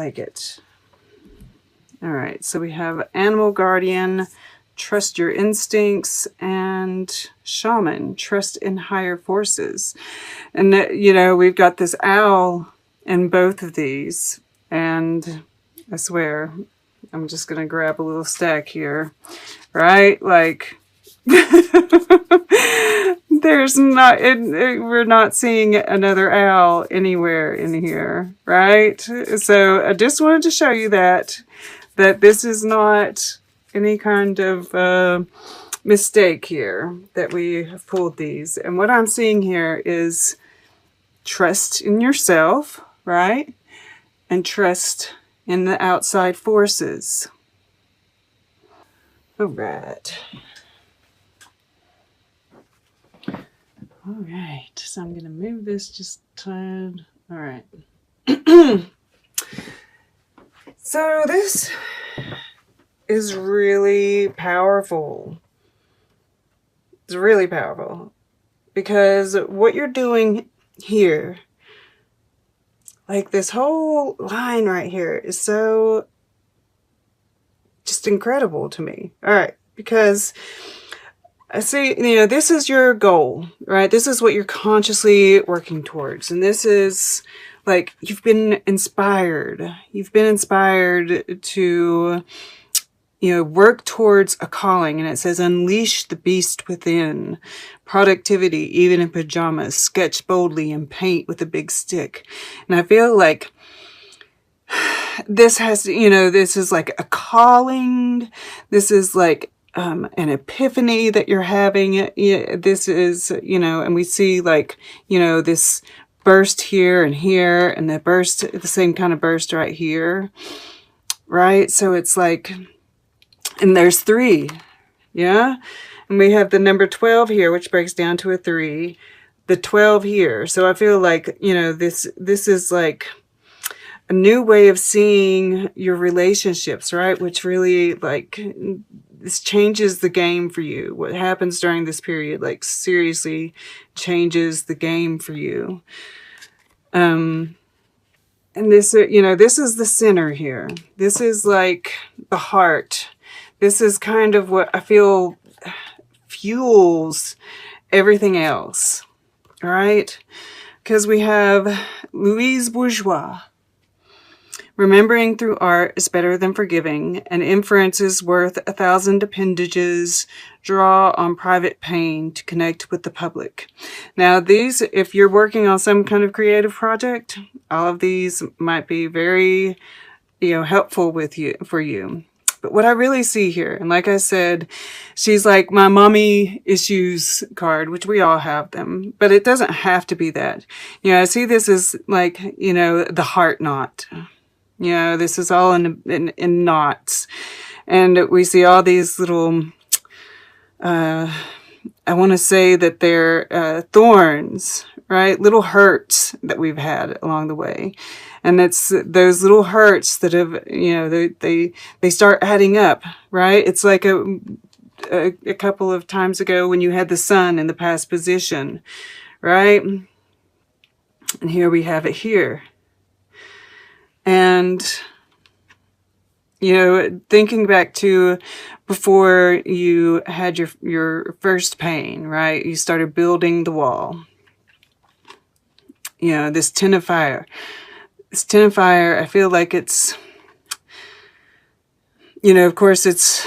like it. All right, so we have Animal Guardian, Trust Your Instincts, and Shaman, Trust in Higher Forces. And, you know, we've got this owl in both of these. And I swear, I'm just going to grab a little stack here, right? Like, there's not, we're not seeing another owl anywhere in here, right? So I just wanted to show you that this is not any kind of mistake here, that we have pulled these. And what I'm seeing here is trust in yourself, right? And trust in the outside forces. All right. All right, so I'm going to move this just a tad. All right. So this is really powerful. It's really powerful because what you're doing here, like this whole line right here, is so just incredible to me. All right, because I see, you know, this is your goal, right? This is what you're consciously working towards. And this is like, you've been inspired. You've been inspired to, you know, work towards a calling. And it says, unleash the beast within. Productivity, even in pajamas. Sketch boldly and paint with a big stick. And I feel like this has, you know, this is like a calling. This is like an epiphany that you're having. This is, you know, and we see like, you know, this burst here, and the burst, the same kind of burst right here, right? So it's like, and there's 3, yeah? And we have the number 12 here, which breaks down to a 3, the 12 here. So I feel like, you know, this is like a new way of seeing your relationships, right? Which really, like, this changes the game for you. What happens during this period, like, seriously changes the game for you. And this, you know, this is the center here. This is like the heart. This is kind of what I feel fuels everything else, right? Because we have Louise Bourgeois. Remembering through art is better than forgiving. An inference is worth 1,000 appendages. Draw on private pain to connect with the public. Now these, if you're working on some kind of creative project, all of these might be very, you know, helpful for you. But what I really see here, and like I said, she's like my mommy issues card, which we all have them, but it doesn't have to be that. You know, I see this as like, you know, the heart knot. You know, this is all in knots. And we see all these little, I want to say that they're thorns, right? Little hurts that we've had along the way. And it's those little hurts that have, you know, they start adding up, right? It's like a couple of times ago when you had the sun in the past position, right? And here we have it here. And, you know, thinking back to before you had your first pain, right? You started building the wall. You know, this 10 of fire. This 10 of fire, I feel like it's, you know, of course it's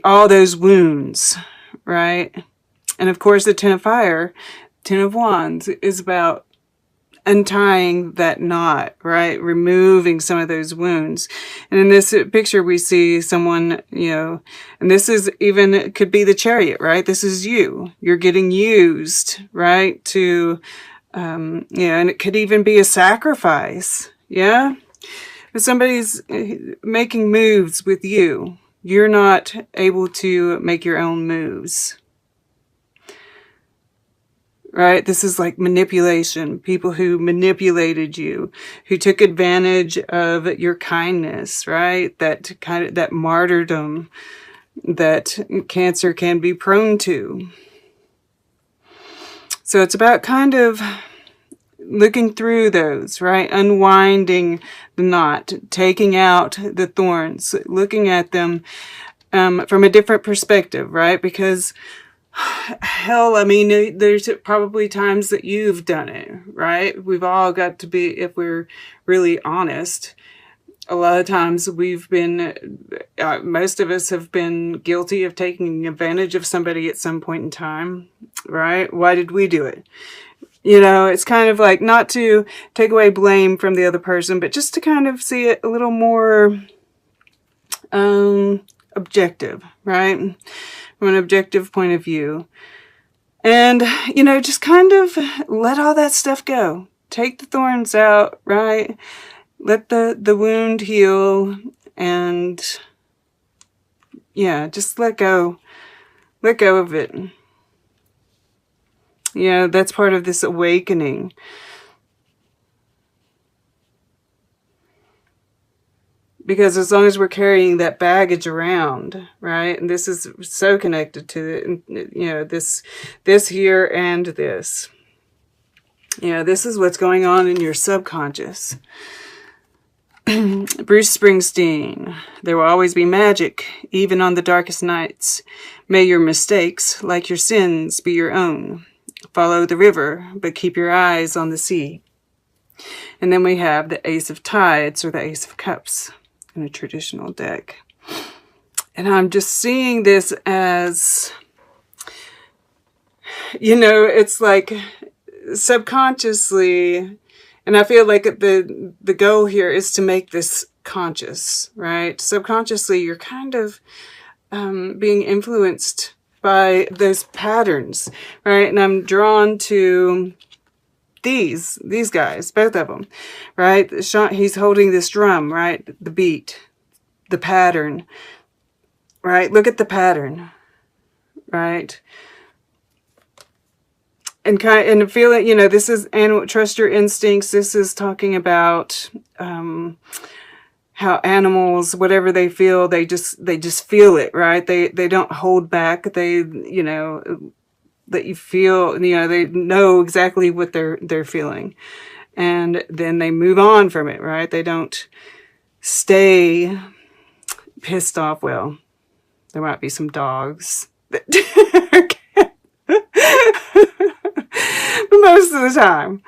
all those wounds, right? And of course the 10 of fire, 10 of wands is about untying that knot, right? Removing some of those wounds. And in this picture, we see someone, you know, and this is even, could be the Chariot, right? This is you. You're getting used, right? To, you know, and it could even be a sacrifice. Yeah. If somebody's making moves with you, you're not able to make your own moves. Right? This is like manipulation. People who manipulated you, who took advantage of your kindness, right? That martyrdom that Cancer can be prone to. So it's about kind of looking through those, right? Unwinding the knot, taking out the thorns, looking at them from a different perspective, right? Because hell, I mean, there's probably times that you've done it, right? We've all got to be, if we're really honest, a lot of times we've been, most of us have been guilty of taking advantage of somebody at some point in time, right? Why did we do it? You know, it's kind of like not to take away blame from the other person, but just to kind of see it a little more objective, right? From an objective point of view. And, you know, just kind of let all that stuff go. Take the thorns out, right? Let the wound heal, and yeah, just let go. Let go of it. Yeah, that's part of this awakening. Because as long as we're carrying that baggage around, right? And this is so connected to, you know, this here and this. You know, this is what's going on in your subconscious. Bruce Springsteen, there will always be magic, even on the darkest nights. May your mistakes, like your sins, be your own. Follow the river, but keep your eyes on the sea. And then we have the Ace of Tides, or the Ace of Cups, in a traditional deck. And I'm just seeing this as, you know, it's like subconsciously, and I feel like the goal here is to make this conscious, right? Subconsciously, you're kind of being influenced by those patterns, right? And I'm drawn to these guys, both of them, right? He's holding this drum, right? The beat, the pattern, right? Look at the pattern, right? And feel it, you know, this is animal, trust your instincts. This is talking about how animals, whatever they feel, they just feel it, right? They don't hold back. They, you know, that you feel, you know, they know exactly what they're feeling, and then they move on from it, right? They don't stay pissed off. Well, there might be some dogs that most of the time,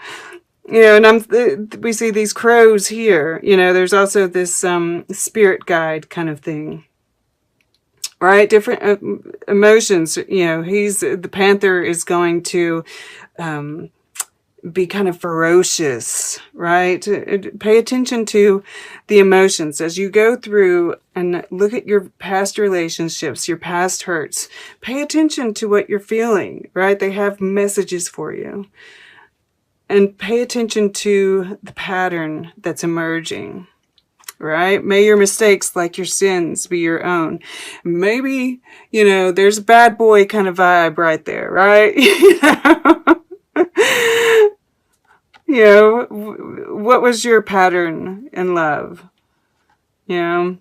you know. And we see these crows here, you know. There's also this spirit guide kind of thing, right? Different emotions, you know. The panther is going to be kind of ferocious, right? Pay attention to the emotions as you go through and look at your past relationships, your past hurts. Pay attention to what you're feeling, right? They have messages for you. And pay attention to the pattern that's emerging, right? May your mistakes, like your sins, be your own. Maybe, you know, there's a bad boy kind of vibe right there, right? You know, what was your pattern in love? You know,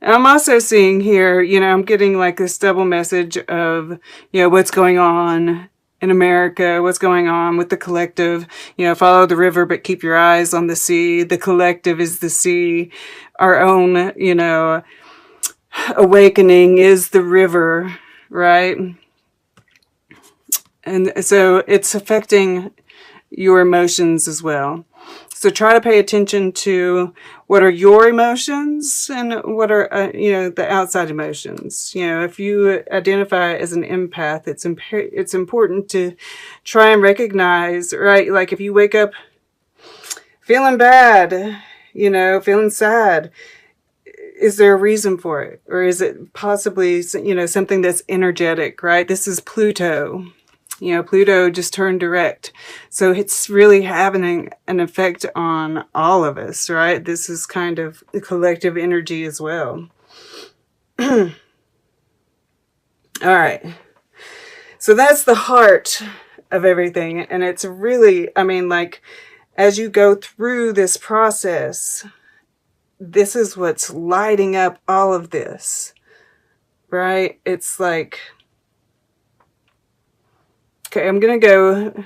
I'm also seeing here, you know, I'm getting like this double message of, you know, what's going on in America, what's going on with the collective. You know, follow the river, but keep your eyes on the sea. The collective is the sea. Our own, you know, awakening is the river, right? And so it's affecting your emotions as well. So try to pay attention to what are your emotions and what are, you know, the outside emotions. You know, if you identify as an empath, it's important to try and recognize, right? Like if you wake up feeling bad, you know, feeling sad, is there a reason for it? Or is it possibly, you know, something that's energetic, right? This is Pluto. You know, Pluto just turned direct. So it's really having an effect on all of us, right? This is kind of the collective energy as well. All right. So that's the heart of everything. And it's really, I mean, like, as you go through this process, this is what's lighting up all of this, right? It's like, okay, I'm going to go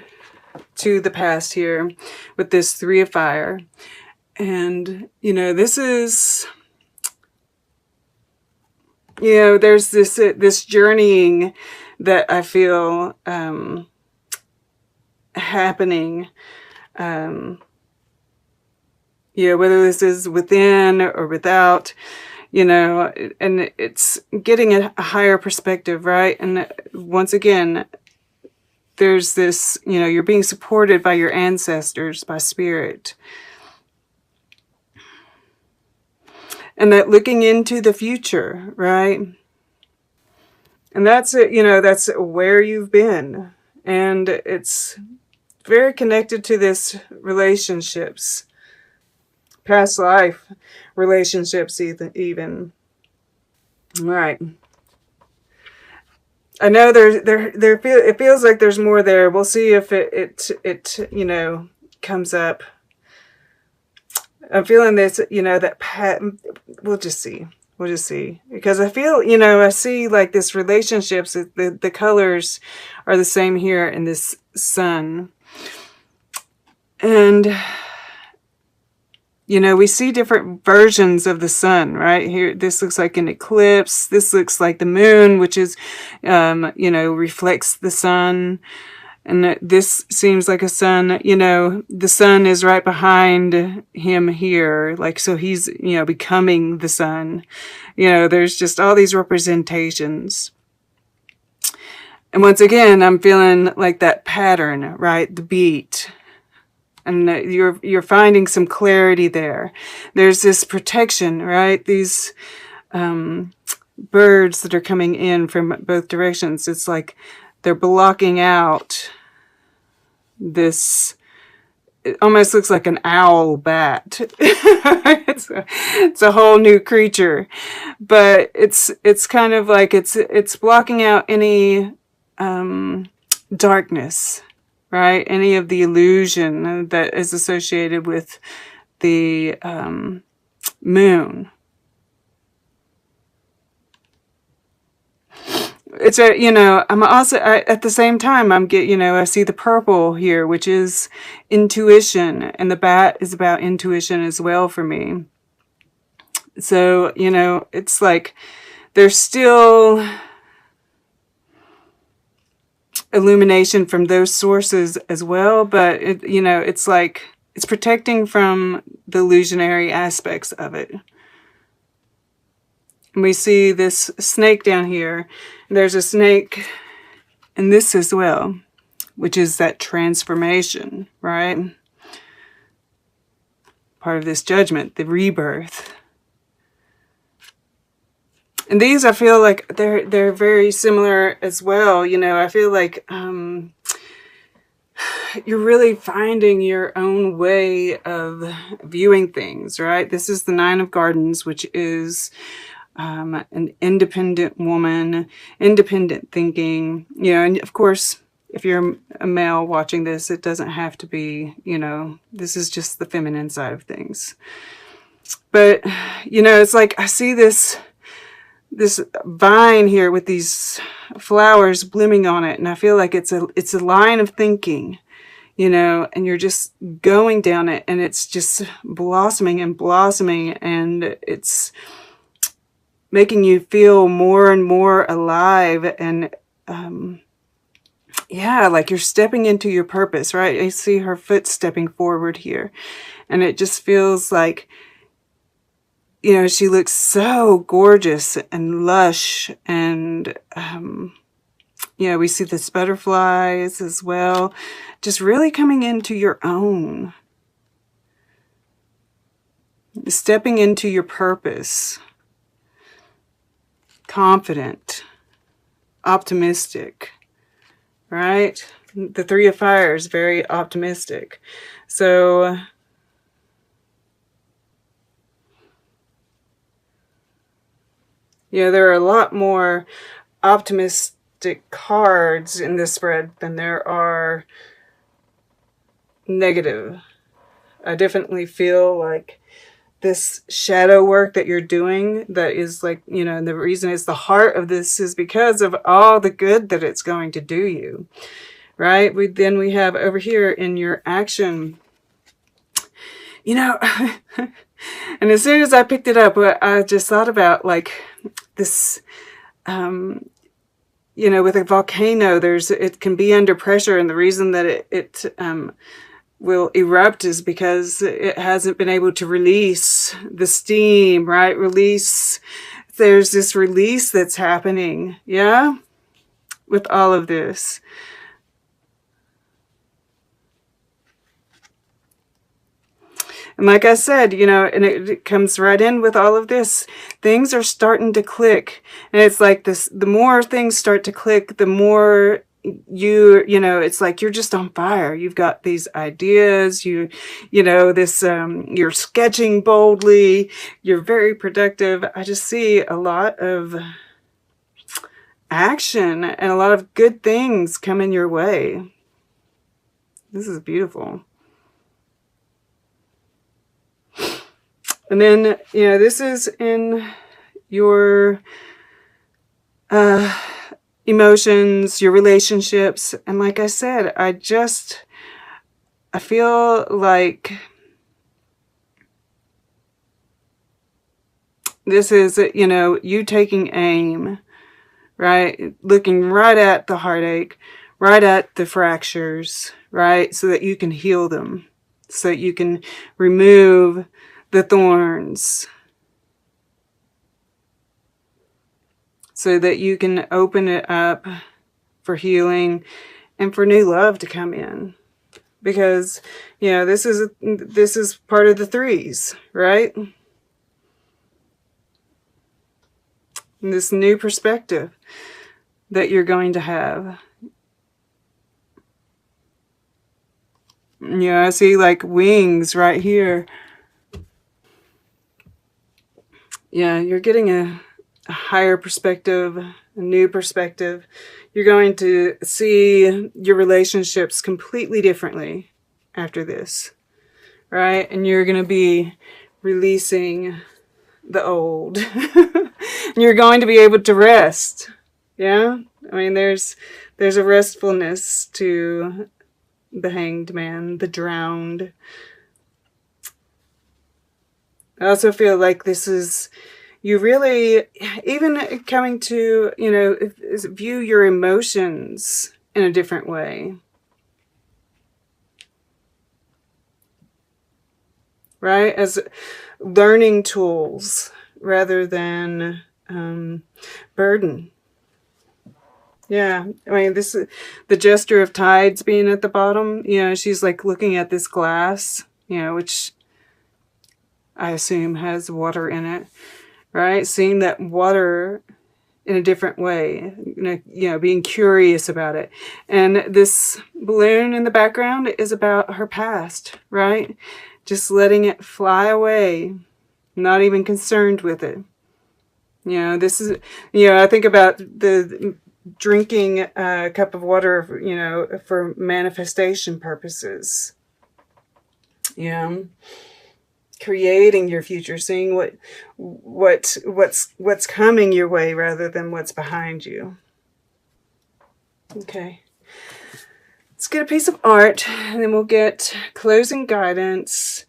to the past here with this Three of Fire. And, you know, this is, you know, there's this journeying that I feel happening. You know, whether this is within or without, you know, and it's getting a higher perspective, right? And once again, there's this, you know, you're being supported by your ancestors, by spirit. And that looking into the future, right? And that's it, you know, that's where you've been. And it's very connected to this relationships, past life relationships even. All right. I know it feels like there's more there. We'll see if it you know, comes up. I'm feeling this, you know, that we'll just see. We'll just see. Because I feel, you know, I see like this relationships, the colors are the same here in this sun. And, you know, we see different versions of the sun, right? Here, this looks like an eclipse. This looks like the moon, which is, you know, reflects the sun. And this seems like a sun, you know, the sun is right behind him here. Like, so he's, you know, becoming the sun. You know, there's just all these representations. And once again, I'm feeling like that pattern, right? The beat. And you're finding some clarity there. There's this protection, right? These birds that are coming in from both directions. It's like they're blocking out this. It almost looks like an owl bat. It's a whole new creature, but it's kind of like it's blocking out any darkness. Right? Any of the illusion that is associated with the moon. It's a, you know, I'm also, at the same time, you know, I see the purple here, which is intuition. And the bat is about intuition as well for me. So, you know, it's like there's still illumination from those sources as well, but it, you know, it's like it's protecting from the illusionary aspects of it. And we see this snake down here. There's a snake in this as well, which is that transformation, right? Part of this judgment, the rebirth. And these, I feel like they're very similar as well. You know, I feel like you're really finding your own way of viewing things, right? This is the Nine of Gardens, which is an independent woman, independent thinking. You know, and of course, if you're a male watching this, it doesn't have to be, you know, this is just the feminine side of things. But, you know, it's like I see this vine here with these flowers blooming on it, and I feel like it's a line of thinking, you know, and you're just going down it, and it's just blossoming and blossoming, and it's making you feel more and more alive, and yeah, like you're stepping into your purpose, right? I see her foot stepping forward here, and it just feels like, you know, she looks so gorgeous and lush, and, you know, we see this butterflies as well, just really coming into your own, stepping into your purpose, confident, optimistic, right? The Three of Fire is very optimistic. So, yeah, there are a lot more optimistic cards in this spread than there are negative. I definitely feel like this shadow work that you're doing, that is like, you know, and the reason it's the heart of this is because of all the good that it's going to do you, right? Then we have over here in your action, you know, and as soon as I picked it up, I just thought about like this, you know, with a volcano, it can be under pressure, and the reason that it will erupt is because it hasn't been able to release the steam, right? There's this release that's happening, yeah, with all of this. And like I said, you know, and it comes right in with all of this. Things are starting to click. And it's like this, the more things start to click, the more you know, it's like you're just on fire. You've got these ideas, you know, this, you're sketching boldly, you're very productive. I just see a lot of action and a lot of good things coming your way. This is beautiful. And then, you know, this is in your emotions, your relationships. And like I said, I feel like this is, you know, you taking aim, right? Looking right at the heartache, right at the fractures, right? So that you can heal them, so that you can remove the thorns, so that you can open it up for healing and for new love to come in. Because, you know, this is part of the threes, right? And this new perspective that you're going to have. You know, I see like wings right here. Yeah, you're getting a higher perspective, a new perspective. You're going to see your relationships completely differently after this, right? And you're going to be releasing the old. And you're going to be able to rest. Yeah? I mean, there's a restfulness to the hanged man, the drowned. I also feel like this is you really, even coming to, you know, view your emotions in a different way. Right? As learning tools rather than burden. Yeah, I mean, this is the gesture of tides being at the bottom. You know, she's like looking at this glass, you know, which I assume has water in it, right? Seeing that water in a different way, you know, being curious about it. And this balloon in the background is about her past, right? Just letting it fly away, not even concerned with it. You know, this is, you know, I think about the drinking a cup of water, you know, for manifestation purposes. You know, creating your future, seeing what's coming your way rather than what's behind you. Okay. Let's get a piece of art, and then we'll get closing guidance,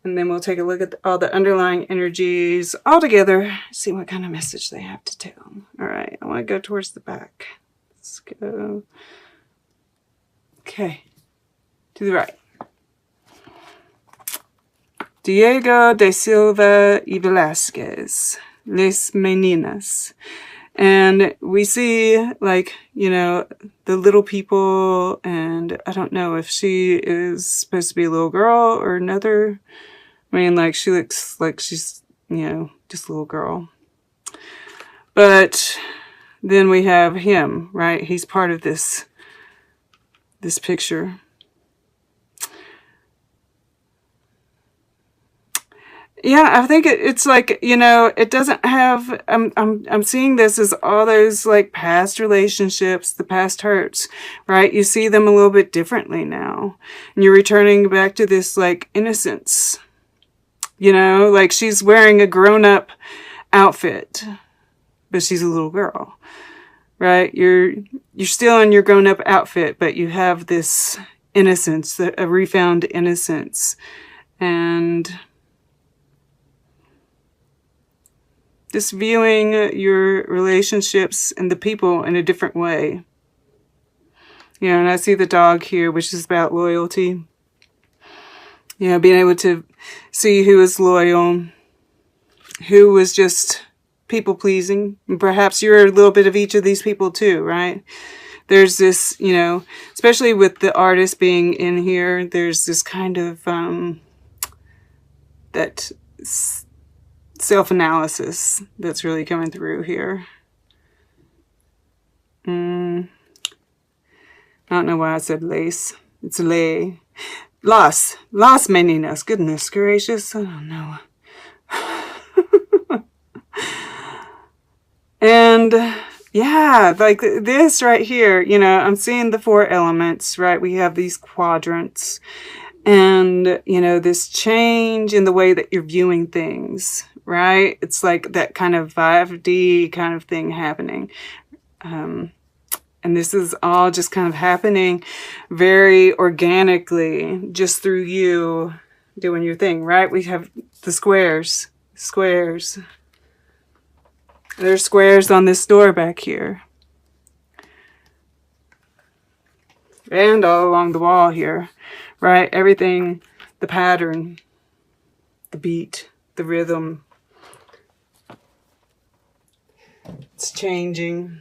and then we'll take a look at all the underlying energies all together, see what kind of message they have to tell. All right, I want to go towards the back. Let's go. Okay, to the right. Diego de Silva y Velasquez, Les Meninas. And we see, like, you know, the little people, and I don't know if she is supposed to be a little girl or another. I mean, like, she looks like she's, you know, just a little girl. But then we have him, right? He's part of this picture. Yeah, I think it's like, you know, it doesn't have, I'm seeing this as all those like past relationships, the past hurts, right? You see them a little bit differently now. And you're returning back to this like innocence, you know, like she's wearing a grown-up outfit, but she's a little girl, right? You're still in your grown-up outfit, but you have this innocence, a refound innocence. And just viewing your relationships and the people in a different way. You know, and I see the dog here, which is about loyalty. You know, being able to see who is loyal, who was just people-pleasing. And perhaps you're a little bit of each of these people too, right? There's this, you know, especially with the artist being in here, there's this kind of that self-analysis that's really coming through here. I don't know why I said lace. It's lay. Las meninas. Goodness gracious. I don't know. And yeah, like this right here, you know, I'm seeing the 4 elements, right? We have these quadrants. And, you know, this change in the way that you're viewing things, right? It's like that kind of 5D kind of thing happening. And this is all just kind of happening very organically, just through you doing your thing, right? We have the squares. There's squares on this door back here. And all along the wall here, right? Everything, the pattern, the beat, the rhythm. It's changing.